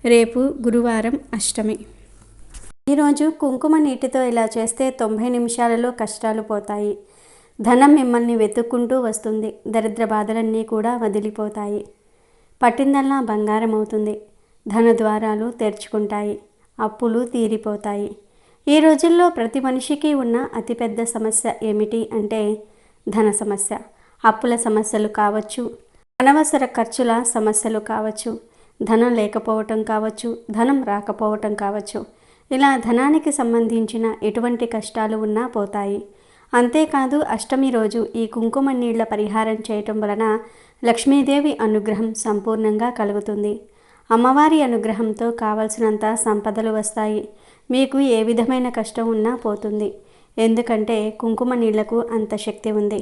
రేపు గురువారం అష్టమి. ఈరోజు కుంకుమ నీటితో ఇలా చేస్తే 90 నిమిషాలలో కష్టాలు పోతాయి. ధనం మిమ్మల్ని వెతుక్కుంటూ వస్తుంది. దరిద్ర బాధలన్నీ కూడా వదిలిపోతాయి. పట్టిందల్లా బంగారం అవుతుంది. ధన ద్వారాలు తెరుచుకుంటాయి. అప్పులు తీరిపోతాయి. ఈ రోజుల్లో ప్రతి మనిషికి ఉన్న అతిపెద్ద సమస్య ఏమిటి అంటే ధన సమస్య. అప్పుల సమస్యలు కావచ్చు, అనవసర ఖర్చుల సమస్యలు కావచ్చు, ధనం లేకపోవటం కావచ్చు, ధనం రాకపోవటం కావచ్చు. ఇలా ధనానికి సంబంధించిన ఎటువంటి కష్టాలు ఉన్నా పోతాయి. అంతేకాదు అష్టమి రోజు ఈ కుంకుమ నీళ్ల పరిహారం చేయటం వలన లక్ష్మీదేవి అనుగ్రహం సంపూర్ణంగా కలుగుతుంది. అమ్మవారి అనుగ్రహంతో కావలసినంత సంపదలు వస్తాయి. మీకు ఏ విధమైన కష్టం ఉన్నా పోతుంది. ఎందుకంటే కుంకుమ నీళ్లకు అంత శక్తి ఉంది.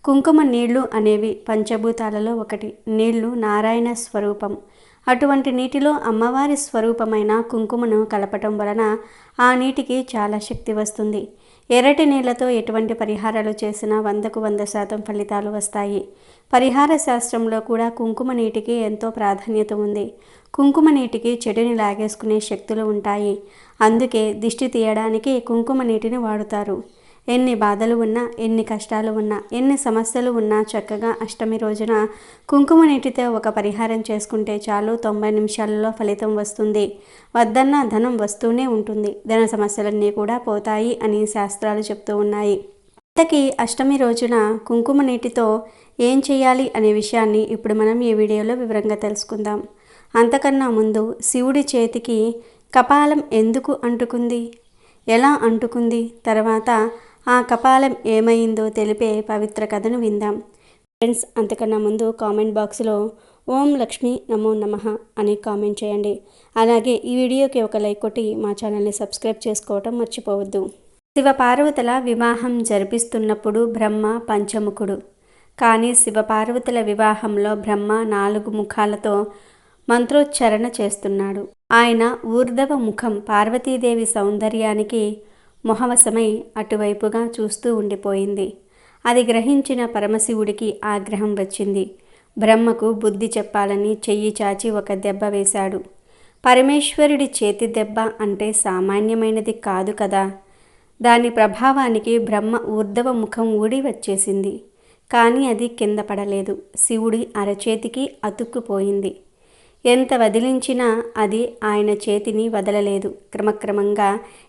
కుంకుమ నీళ్లు అనేవి పంచభూతాలలో ఒకటి. నీళ్లు నారాయణ స్వరూపం. అటువంటి నీటిలో అమ్మవారి స్వరూపమైన కుంకుమను కలపటం వలన ఆ నీటికి చాలా శక్తి వస్తుంది. ఎర్రటి నీళ్లతో ఎటువంటి పరిహారాలు చేసినా 100కు 100% ఫలితాలు వస్తాయి. పరిహార శాస్త్రంలో కూడా కుంకుమ నీటికి ఎంతో ప్రాధాన్యత ఉంది. కుంకుమ నీటికి చెడుని లాగేసుకునే శక్తులు ఉంటాయి. అందుకే దిష్టి తీయడానికి కుంకుమ నీటిని వాడుతారు. ఎన్ని బాధలు ఉన్నా, ఎన్ని కష్టాలు ఉన్నా, ఎన్ని సమస్యలు ఉన్నా చక్కగా అష్టమి రోజున కుంకుమ నీటితో ఒక పరిహారం చేసుకుంటే చాలు, 90 నిమిషాలలో ఫలితం వస్తుంది. వద్దన్న ధనం వస్తూనే ఉంటుంది. ధన సమస్యలన్నీ కూడా పోతాయి అని శాస్త్రాలు చెప్తూ ఉన్నాయి. ఇంతకీ అష్టమి రోజున కుంకుమ నీటితో ఏం చేయాలి అనే విషయాన్ని ఇప్పుడు మనం ఈ వీడియోలో వివరంగా తెలుసుకుందాం. అంతకన్నా ముందు శివుడి చేతికి కపాలం ఎందుకు అంటుకుంది, ఎలా అంటుకుంది, తర్వాత ఆ కపాలం ఏమైందో తెలిపే పవిత్ర కథను విందాం. ఫ్రెండ్స్, అంతకన్నా ముందు కామెంట్ బాక్స్లో ఓం లక్ష్మీ నమో నమః అని కామెంట్ చేయండి. అలాగే ఈ వీడియోకి ఒక లైక్ కొట్టి మా ఛానల్ని సబ్స్క్రైబ్ చేసుకోవటం మర్చిపోవద్దు. శివపార్వతుల వివాహం జరిపిస్తున్నప్పుడు బ్రహ్మ పంచముఖుడు. కానీ శివపార్వతుల వివాహంలో బ్రహ్మ 4 ముఖాలతో మంత్రోచ్చారణ చేస్తున్నాడు. ఆయన ఊర్ధవ ముఖం పార్వతీదేవి సౌందర్యానికి మొహవశమై అటువైపుగా చూస్తూ ఉండిపోయింది. అది గ్రహించిన పరమశివుడికి ఆగ్రహం వచ్చింది. బ్రహ్మకు బుద్ధి చెప్పాలని చెయ్యి చాచి ఒక దెబ్బ వేశాడు. పరమేశ్వరుడి చేతి దెబ్బ అంటే సామాన్యమైనది కాదు కదా. దాని ప్రభావానికి బ్రహ్మ ఊర్ధవ ముఖం ఊడి వచ్చేసింది. కానీ అది కింద పడలేదు. శివుడి అరచేతికి అతుక్కుపోయింది. ఎంత వదిలించినా అది ఆయన చేతిని వదలలేదు. క్రమక్రమంగా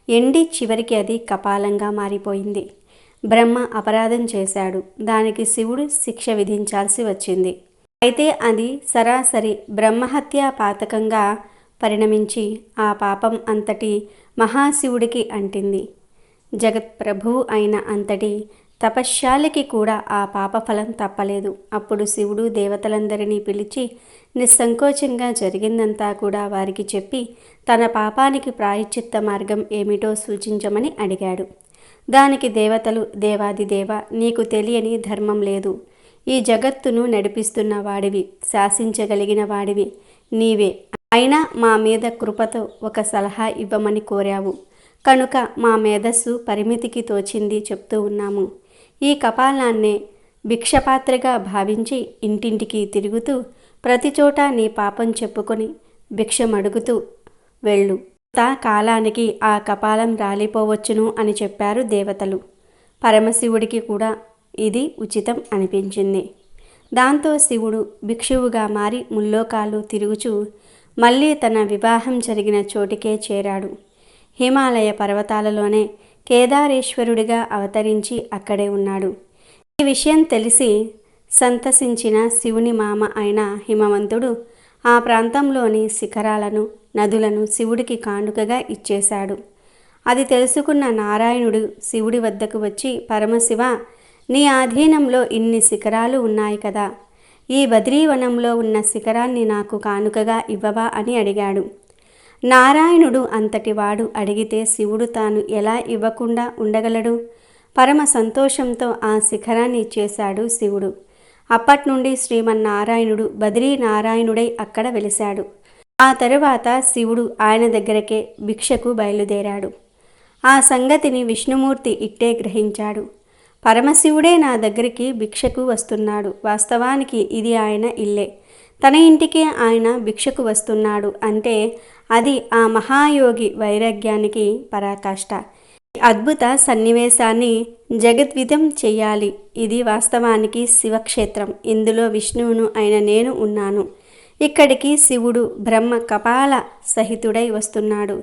ఎండి చివరికి అది కపాలంగా మారిపోయింది. బ్రహ్మ అపరాధం చేశాడు. దానికి శివుడు శిక్ష విధించాల్సి వచ్చింది. అయితే అది సరాసరి బ్రహ్మహత్యా పాతకంగా పరిణమించి ఆ పాపం అంతటి మహాశివుడికి అంటింది. జగత్ప్రభువు అయిన అంతటి తపశ్శాలికి కూడా ఆ పాపఫలం తప్పలేదు. అప్పుడు శివుడు దేవతలందరినీ పిలిచి నిస్సంకోచంగా జరిగిందంతా కూడా వారికి చెప్పి తన పాపానికి ప్రాయశ్చిత్త మార్గం ఏమిటో సూచించమని అడిగాడు. దానికి దేవతలు, దేవాదిదేవ, నీకు తెలియని ధర్మం లేదు. ఈ జగత్తును నడిపిస్తున్న వాడివి, శాసించగలిగిన వాడివి నీవే. అయినా మా మీద కృపతో ఒక సలహా ఇవ్వమని కోరావు కనుక మా మేధస్సు పరిమితికి తోచింది చెప్తూ ఉన్నాము. ఈ కపాలాన్నే భిక్షపాత్రగా భావించి ఇంటింటికి తిరుగుతూ ప్రతిచోట నీ పాపం చెప్పుకొని భిక్షమడుగుతూ వెళ్ళు. కాలానికి ఆ కపాలం రాలిపోవచ్చును అని చెప్పారు దేవతలు. పరమశివుడికి కూడా ఇది ఉచితం అనిపించింది. దాంతో శివుడు భిక్షువుగా మారి ముల్లోకాలు తిరుగుచూ మళ్ళీ తన వివాహం జరిగిన చోటికే చేరాడు. హిమాలయ పర్వతాలలోనే కేదారేశ్వరుడిగా అవతరించి అక్కడే ఉన్నాడు. ఈ విషయం తెలిసి సంతసించిన శివుని మామ అయిన హిమవంతుడు ఆ ప్రాంతంలోని శిఖరాలను, నదులను శివుడికి కానుకగా ఇచ్చేశాడు. అది తెలుసుకున్న నారాయణుడు శివుడి వద్దకు వచ్చి, పరమశివ, నీ ఆధీనంలో ఇన్ని శిఖరాలు ఉన్నాయి కదా, ఈ బద్రీవనంలో ఉన్న శిఖరాన్ని నాకు కానుకగా ఇవ్వవా అని అడిగాడు. నారాయణుడు అంతటివాడు అడిగితే శివుడు తాను ఎలా ఇవ్వకుండా ఉండగలడు? పరమ సంతోషంతో ఆ శిఖరాన్ని ఇచ్చేశాడు శివుడు. అప్పట్నుండి శ్రీమన్నారాయణుడు బద్రీనారాయణుడై అక్కడ వెలిశాడు. ఆ తరువాత శివుడు ఆయన దగ్గరకే భిక్షకు బయలుదేరాడు. ఆ సంగతిని విష్ణుమూర్తి ఇట్టే గ్రహించాడు. పరమశివుడే నా దగ్గరికి భిక్షకు వస్తున్నాడు. వాస్తవానికి ఇది ఆయన ఇల్లే. తన ఇంటికే ఆయన భిక్షకు వస్తున్నాడు అంటే అది ఆ మహాయోగి వైరాగ్యానికి పరాకాష్ట. అద్భుత సన్నివేశాన్ని జగద్విధం చెయ్యాలి. ఇది వాస్తవానికి శివక్షేత్రం. ఇందులో విష్ణువును అయిన నేను ఉన్నాను. ఇక్కడికి శివుడు బ్రహ్మ కపాల సహితుడై వస్తున్నాడు.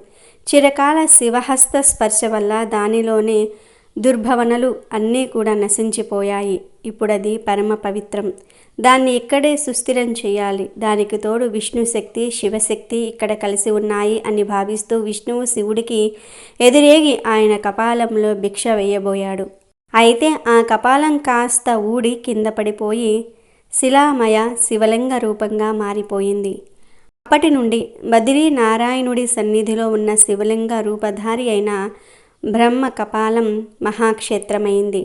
చిరకాల శివహస్త స్పర్శ వల్ల దానిలోని దుర్భవనలు అన్నీ కూడా నశించిపోయాయి. ఇప్పుడది పరమ పవిత్రం. దాన్ని ఇక్కడే సుస్థిరం చేయాలి. దానికి తోడు విష్ణు శక్తి శివశక్తి ఇక్కడ కలిసి ఉన్నాయి అని భావిస్తూ విష్ణువు శివుడికి ఎదురేగి ఆయన కపాలంలో భిక్ష వేయబోయాడు. అయితే ఆ కపాలం కాస్త ఊడి కింద పడిపోయి శిలామయ శివలింగ రూపంగా మారిపోయింది. అప్పటి నుండి బదిరీ నారాయణుడి సన్నిధిలో ఉన్న శివలింగ రూపధారి అయిన బ్రహ్మ కపాలం మహాక్షేత్రమైంది.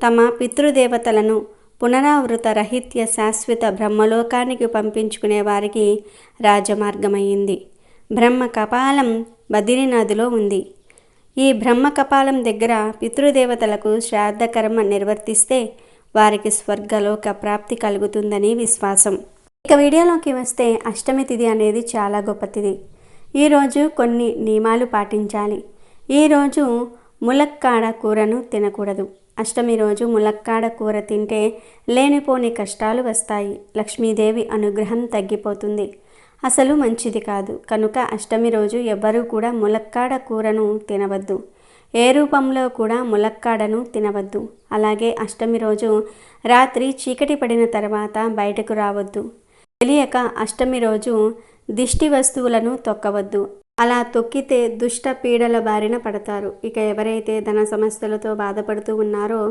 తమ పితృదేవతలను పునరావృత రహిత్య శాశ్వత బ్రహ్మలోకానికి పంపించుకునే వారికి రాజమార్గమైంది. బ్రహ్మ కపాలం బద్రీనాథ్లో ఉంది. ఈ బ్రహ్మ కపాలం దగ్గర పితృదేవతలకు శ్రాద్ధకర్మ నిర్వర్తిస్తే వారికి స్వర్గలోక ప్రాప్తి కలుగుతుందని విశ్వాసం. ఇక వీడియోలోకి వస్తే అష్టమి తిథి అనేది చాలా గొప్ప తిథి. ఈరోజు కొన్ని నియమాలు పాటించాలి. ఈరోజు ములక్కాడ కూరను తినకూడదు. అష్టమి రోజు ములక్కాడ కూర తింటే లేనిపోని కష్టాలు వస్తాయి. లక్ష్మీదేవి అనుగ్రహం తగ్గిపోతుంది. అసలు మంచిది కాదు. కనుక అష్టమి రోజు ఎవ్వరూ కూడా ములక్కాడ కూరను తినవద్దు. ఏ రూపంలో కూడా ములక్కాడను తినవద్దు. అలాగే అష్టమి రోజు రాత్రి చీకటి పడిన తర్వాత బయటకు రావద్దు. తెలియక అష్టమి రోజు దిష్టి వస్తువులను తొక్కవద్దు. అలా తొక్కితే దుష్ట పీడల బారిన పడతారు. ఇక ఎవరైతే ధన సమస్యలతో బాధపడుతూ ఉన్నారో,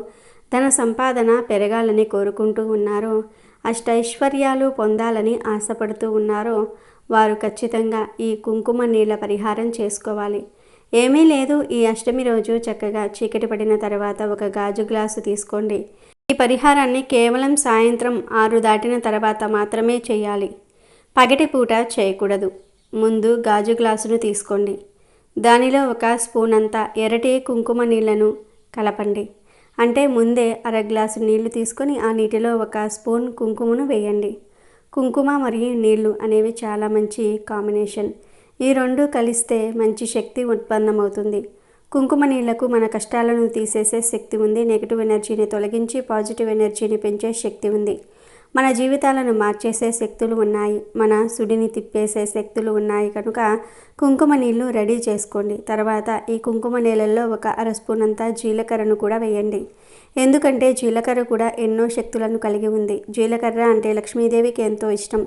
ధన సంపాదన పెరగాలని కోరుకుంటూ ఉన్నారో, అష్టైశ్వర్యాలు పొందాలని ఆశపడుతూ ఉన్నారో వారు ఖచ్చితంగా ఈ కుంకుమ నీళ్ళ పరిహారం చేసుకోవాలి. ఏమీ లేదు, ఈ అష్టమి రోజు చక్కగా చీకటి పడిన తర్వాత ఒక గాజు గ్లాసు తీసుకోండి. ఈ పరిహారాన్ని కేవలం సాయంత్రం 6 దాటిన తర్వాత మాత్రమే చేయాలి. పగటిపూట చేయకూడదు. ముందు గాజు గ్లాసును తీసుకోండి. దానిలో 1 స్పూన్ అంతా ఎర్రటి కుంకుమ నీళ్లను కలపండి. అంటే ముందే 1/2 గ్లాసు నీళ్లు తీసుకొని ఆ నీటిలో 1 స్పూన్ కుంకుమను వేయండి. కుంకుమ మరియు నీళ్లు అనేవి చాలా మంచి కాంబినేషన్. ఈ రెండు కలిస్తే మంచి శక్తి ఉత్పన్నమవుతుంది. కుంకుమ నీళ్లకు మన కష్టాలను తీసేసే శక్తి ఉంది. నెగిటివ్ ఎనర్జీని తొలగించి పాజిటివ్ ఎనర్జీని పెంచే శక్తి ఉంది. మన జీవితాలను మార్చేసే శక్తులు ఉన్నాయి. మన సుడిని తిప్పేసే శక్తులు ఉన్నాయి. కనుక కుంకుమ నీళ్లు రెడీ చేసుకోండి. తర్వాత ఈ కుంకుమ నీళ్ళల్లో 1/2 స్పూన్ అంతా జీలకర్రను కూడా వేయండి. ఎందుకంటే జీలకర్ర కూడా ఎన్నో శక్తులను కలిగి ఉంది. జీలకర్ర అంటే లక్ష్మీదేవికి ఎంతో ఇష్టం.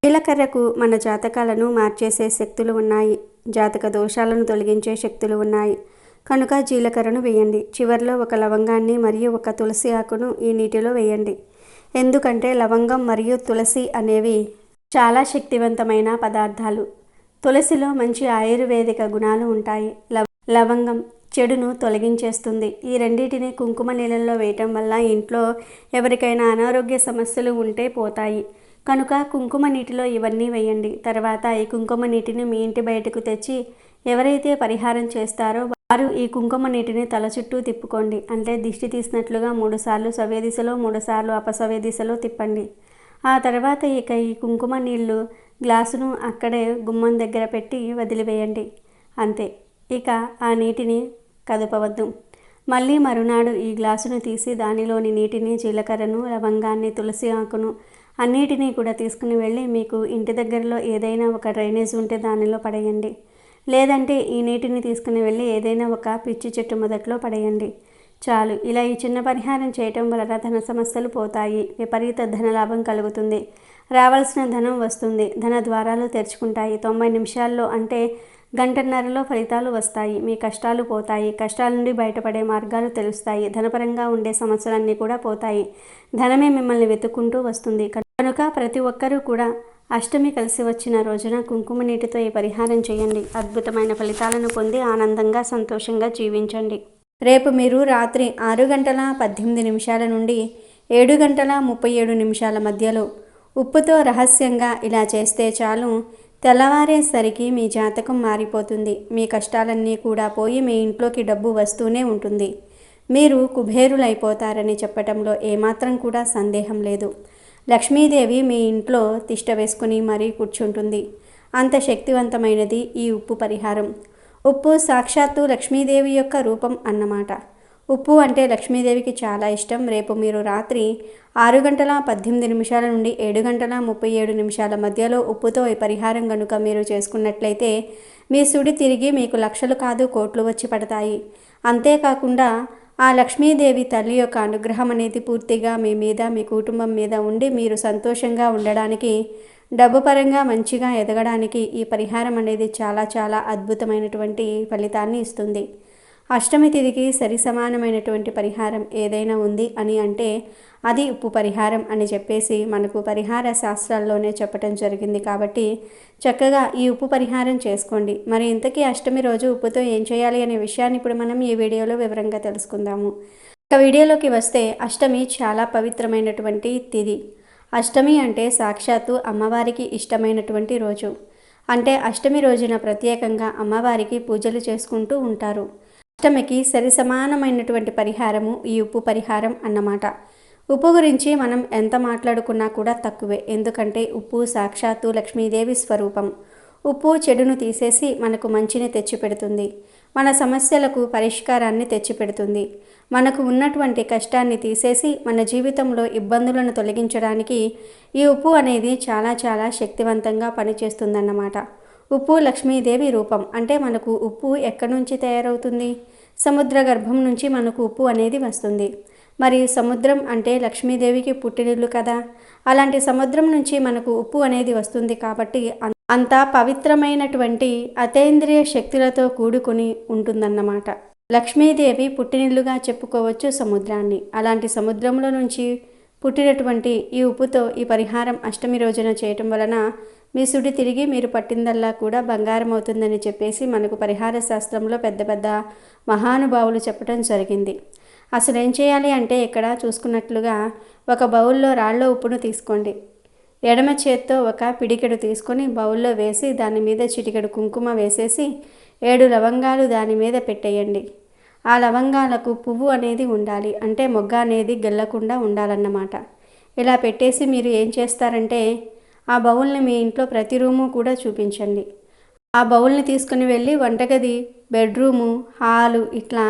జీలకర్రకు మన జాతకాలను మార్చేసే శక్తులు ఉన్నాయి. జాతక దోషాలను తొలగించే శక్తులు ఉన్నాయి. కనుక జీలకర్రను వేయండి. చివరిలో 1 లవంగాన్ని మరియు 1 తులసి ఆకును ఈ నీటిలో వేయండి. ఎందుకంటే లవంగం మరియు తులసి అనేవి చాలా శక్తివంతమైన పదార్థాలు. తులసిలో మంచి ఆయుర్వేదిక గుణాలు ఉంటాయి. లవంగం చెడును తొలగించేస్తుంది. ఈ రెండింటిని కుంకుమ నీళ్ళల్లో వేయటం వల్ల ఇంట్లో ఎవరికైనా అనారోగ్య సమస్యలు ఉంటే పోతాయి. కనుక కుంకుమ నీటిలో ఇవన్నీ వేయండి. తర్వాత ఈ కుంకుమ నీటిని మీ ఇంటి బయటకు తెచ్చి ఎవరైతే పరిహారం చేస్తారో వారు ఈ కుంకుమ నీటిని తల చుట్టూ తిప్పుకోండి. అంటే దిష్టి తీసినట్లుగా 3 సార్లు సవ్య దిశలో 3 సార్లు అపసవ్య దిశలో తిప్పండి. ఆ తర్వాత ఇక ఈ కుంకుమ నీళ్లు గ్లాసును అక్కడే గుమ్మం దగ్గర పెట్టి వదిలివేయండి. అంతే. ఇక ఆ నీటిని కదపవద్దు. మళ్ళీ మరునాడు ఈ గ్లాసును తీసి దానిలోని నీటిని, జీలకర్రను, లవంగాన్ని, తులసి ఆకును అన్నిటినీ కూడా తీసుకుని వెళ్ళి మీకు ఇంటి దగ్గరలో ఏదైనా ఒక డ్రైనేజ్ ఉంటే దానిలో పడేయండి. లేదంటే ఈ నీటిని తీసుకుని వెళ్ళి ఏదైనా ఒక పిచ్చి చెట్టు మొదట్లో పడేయండి. చాలు. ఇలా ఈ చిన్న పరిహారం చేయటం వలన ధన సమస్యలు పోతాయి. విపరీత ధనలాభం కలుగుతుంది. రావాల్సిన ధనం వస్తుంది. ధన ద్వారాలు తెరుచుకుంటాయి. 90 నిమిషాల్లో అంటే గంటన్నరలో ఫలితాలు వస్తాయి. మీ కష్టాలు పోతాయి. కష్టాల నుండి బయటపడే మార్గాలు తెలుస్తాయి. ధనపరంగా ఉండే సమస్యలన్నీ కూడా పోతాయి. ధనమే మిమ్మల్ని వెతుక్కుంటూ వస్తుంది. కనుక ప్రతి ఒక్కరూ కూడా అష్టమి కలిసి వచ్చిన రోజున కుంకుమ నీటితో ఈ పరిహారం చేయండి. అద్భుతమైన ఫలితాలను పొంది ఆనందంగా సంతోషంగా జీవించండి. రేపు మీరు రాత్రి 6:18 నుండి 7:37 మధ్యలో ఉప్పుతో రహస్యంగా ఇలా చేస్తే చాలు. తెల్లవారేసరికి మీ జాతకం మారిపోతుంది. మీ కష్టాలన్నీ కూడా పోయి మీ ఇంట్లోకి డబ్బు వస్తూనే ఉంటుంది. మీరు కుబేరులైపోతారని చెప్పటంలో ఏమాత్రం కూడా సందేహం లేదు. లక్ష్మీదేవి మీ ఇంట్లో తిష్ట వేసుకుని మరీ కూర్చుంటుంది. అంత శక్తివంతమైనది ఈ ఉప్పు పరిహారం. ఉప్పు సాక్షాత్తు లక్ష్మీదేవి యొక్క రూపం అన్నమాట. ఉప్పు అంటే లక్ష్మీదేవికి చాలా ఇష్టం. రేపు మీరు రాత్రి 6:18 నుండి 7:37 మధ్యలో ఉప్పుతో ఈ పరిహారం గనుక మీరు చేసుకున్నట్లయితే మీ సుడి తిరిగి మీకు లక్షలు కాదు కోట్లు వచ్చి పడతాయి. అంతేకాకుండా ఆ లక్ష్మీదేవి తల్లి యొక్క అనుగ్రహం అనేది పూర్తిగా మీ మీద, మీ కుటుంబం మీద ఉండి మీరు సంతోషంగా ఉండడానికి, డబ్బు పరంగా మంచిగా ఎదగడానికి ఈ పరిహారం అనేది చాలా చాలా అద్భుతమైనటువంటి ఫలితాన్ని ఇస్తుంది. అష్టమి తిథికి సరి సమానమైనటువంటి పరిహారం ఏదైనా ఉంది అని అంటే అది ఉప్పు పరిహారం అని చెప్పేసి మనకు పరిహార శాస్త్రాల్లోనే చెప్పటం జరిగింది. కాబట్టి చక్కగా ఈ ఉప్పు పరిహారం చేసుకోండి. మరి ఇంతకీ అష్టమి రోజు ఉప్పుతో ఏం చేయాలి అనే విషయాన్ని ఇప్పుడు మనం ఈ వీడియోలో వివరంగా తెలుసుకుందాము. ఇక వీడియోలోకి వస్తే అష్టమి చాలా పవిత్రమైనటువంటి తిథి. అష్టమి అంటే సాక్షాత్తు అమ్మవారికి ఇష్టమైనటువంటి రోజు. అంటే అష్టమి రోజున ప్రత్యేకంగా అమ్మవారికి పూజలు చేసుకుంటూ ఉంటారు. అష్టమికి సరి సమానమైనటువంటి పరిహారము ఈ ఉప్పు పరిహారం అన్నమాట. ఉప్పు గురించి మనం ఎంత మాట్లాడుకున్నా కూడా తక్కువే. ఎందుకంటే ఉప్పు సాక్షాత్తు లక్ష్మీదేవి స్వరూపం. ఉప్పు చెడును తీసేసి మనకు మంచిని తెచ్చిపెడుతుంది. మన సమస్యలకు పరిష్కారాన్ని తెచ్చిపెడుతుంది. మనకు ఉన్నటువంటి కష్టాన్ని తీసేసి మన జీవితంలో ఇబ్బందులను తొలగించడానికి ఈ ఉప్పు అనేది చాలా చాలా శక్తివంతంగా పనిచేస్తుందన్నమాట. ఉప్పు లక్ష్మీదేవి రూపం. అంటే మనకు ఉప్పు ఎక్కడి నుంచి తయారవుతుంది? సముద్ర గర్భం నుంచి మనకు ఉప్పు అనేది వస్తుంది. మరి సముద్రం అంటే లక్ష్మీదేవికి పుట్టినిల్లు కదా. అలాంటి సముద్రం నుంచి మనకు ఉప్పు అనేది వస్తుంది. కాబట్టి అంత పవిత్రమైనటువంటి అతీంద్రియ శక్తులతో కూడుకుని ఉంటుందన్నమాట. లక్ష్మీదేవి పుట్టినిల్లుగా చెప్పుకోవచ్చు సముద్రాన్ని. అలాంటి సముద్రంలో నుంచి పుట్టినటువంటి ఈ ఉప్పుతో ఈ పరిహారం అష్టమి రోజున చేయటం వలన మీ సుడి తిరిగి మీరు పట్టిందల్లా కూడా బంగారం అవుతుందని చెప్పేసి మనకు పరిహార శాస్త్రంలో పెద్ద పెద్ద మహానుభావులు చెప్పడం జరిగింది. అసలు ఏం చేయాలి అంటే ఇక్కడ చూసుకున్నట్లుగా ఒక బౌల్లో రాళ్ళ ఉప్పును తీసుకోండి. ఎడమ చేత్తో ఒక పిడికెడు తీసుకొని బౌల్లో వేసి దాని మీద చిటికెడు కుంకుమ వేసేసి 7 లవంగాలు దాని మీద పెట్టేయండి. ఆ లవంగాలకు పువ్వు అనేది ఉండాలి. అంటే మొగ్గ అనేది గెల్లకుండా ఉండాలన్నమాట. ఇలా పెట్టేసి మీరు ఏం చేస్తారంటే ఆ బౌల్ని మీ ఇంట్లో ప్రతి రూము కూడా చూపించండి. ఆ బౌల్ని తీసుకుని వెళ్ళి వంటగది, బెడ్రూము, హాలు ఇట్లా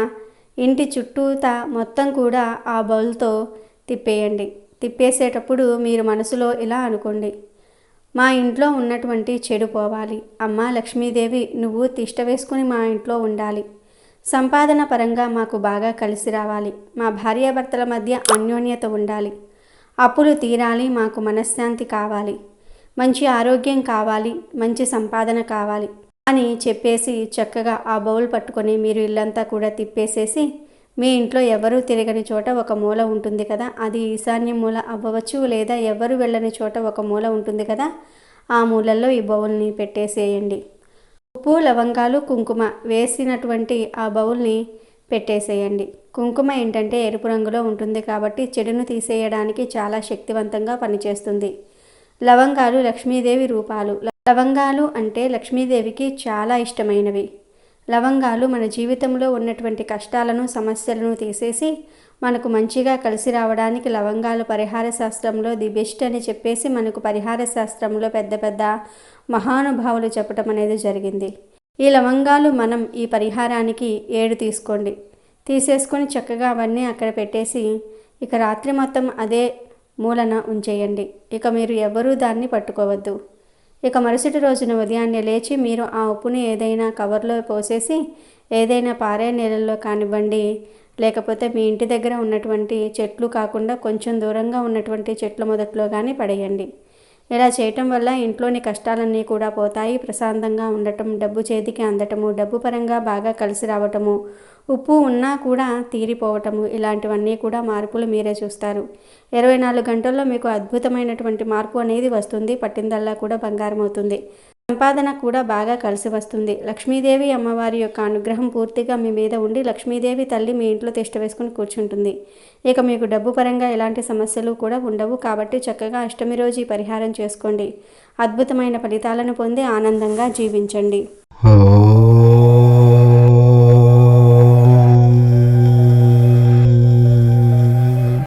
ఇంటి చుట్టూతా మొత్తం కూడా ఆ బౌల్తో తిప్పేయండి. తిప్పేసేటప్పుడు మీరు మనసులో ఇలా అనుకోండి, మా ఇంట్లో ఉన్నటువంటి చెడు పోవాలి. అమ్మ లక్ష్మీదేవి నువ్వు తిష్ట వేసుకుని మా ఇంట్లో ఉండాలి. సంపాదన పరంగా మాకు బాగా కలిసి రావాలి. మా భార్యాభర్తల మధ్య అన్యోన్యత ఉండాలి. అప్పులు తీరాలి. మాకు మనశ్శాంతి కావాలి. మంచి ఆరోగ్యం కావాలి. మంచి సంపాదన కావాలి అని చెప్పేసి చక్కగా ఆ బౌల్ పట్టుకొని మీరు ఇల్లంతా కూడా తిప్పేసేసి మీ ఇంట్లో ఎవరూ తిరగని చోట ఒక మూల ఉంటుంది కదా, అది ఈశాన్య మూల అవ్వవచ్చు, లేదా ఎవరు వెళ్ళని చోట ఒక మూల ఉంటుంది కదా, ఆ మూలల్లో ఈ బౌల్ని పెట్టేసేయండి. ఉప్పు, లవంగాలు, కుంకుమ వేసినటువంటి ఆ బౌల్ని పెట్టేసేయండి. కుంకుమ ఏంటంటే ఎరుపు రంగులో ఉంటుంది కాబట్టి చెడును తీసేయడానికి చాలా శక్తివంతంగా పనిచేస్తుంది. లవంగాలు లక్ష్మీదేవి రూపాలు. లవంగాలు అంటే లక్ష్మీదేవికి చాలా ఇష్టమైనవి. లవంగాలు మన జీవితంలో ఉన్నటువంటి కష్టాలను, సమస్యలను తీసేసి మనకు మంచిగా కలిసి రావడానికి లవంగాలు పరిహార శాస్త్రంలో ది బెస్ట్ అని చెప్పేసి మనకు పరిహార శాస్త్రంలో పెద్ద పెద్ద మహానుభావులు చెప్పడం అనేది జరిగింది. ఈ లవంగాలు మనం ఈ పరిహారానికి 7 తీసుకోండి. తీసేసుకొని చక్కగా అవన్నీ అక్కడ పెట్టేసి ఇక రాత్రి మొత్తం అదే మూలన ఉంచేయండి. ఇక మీరు ఎవరూ దాన్ని పట్టుకోవద్దు. ఇక మరుసటి రోజున ఉదయాన్నే లేచి మీరు ఆ ఉప్పుని ఏదైనా కవర్లో పోసేసి ఏదైనా పారే నీళ్ళల్లో కానివ్వండి, లేకపోతే మీ ఇంటి దగ్గర ఉన్నటువంటి చెట్లు కాకుండా కొంచెం దూరంగా ఉన్నటువంటి చెట్ల మొదట్లో కానీ పడేయండి. ఇలా చేయటం వల్ల ఇంట్లోని కష్టాలన్నీ కూడా పోతాయి. ప్రశాంతంగా ఉండటం, డబ్బు చేతికి అందటము, డబ్బు పరంగా బాగా కలిసి రావటము, ఉప్పు ఉన్నా కూడా తీరిపోవటము, ఇలాంటివన్నీ కూడా మార్పులు మీరే చూస్తారు. 24 గంటల్లో మీకు అద్భుతమైనటువంటి మార్పు అనేది వస్తుంది. పట్టిందల్లా కూడా బంగారం అవుతుంది. సంపాదన కూడా బాగా కలిసి వస్తుంది. లక్ష్మీదేవి అమ్మవారి యొక్క అనుగ్రహం పూర్తిగా మీ మీద ఉండి లక్ష్మీదేవి తల్లి మీ ఇంట్లో తిష్ట వేసుకుని కూర్చుంటుంది. ఇక మీకు డబ్బు పరంగా ఎలాంటి సమస్యలు కూడా ఉండవు. కాబట్టి చక్కగా అష్టమి రోజు ఈ పరిహారం చేసుకోండి. అద్భుతమైన ఫలితాలను పొంది ఆనందంగా జీవించండి.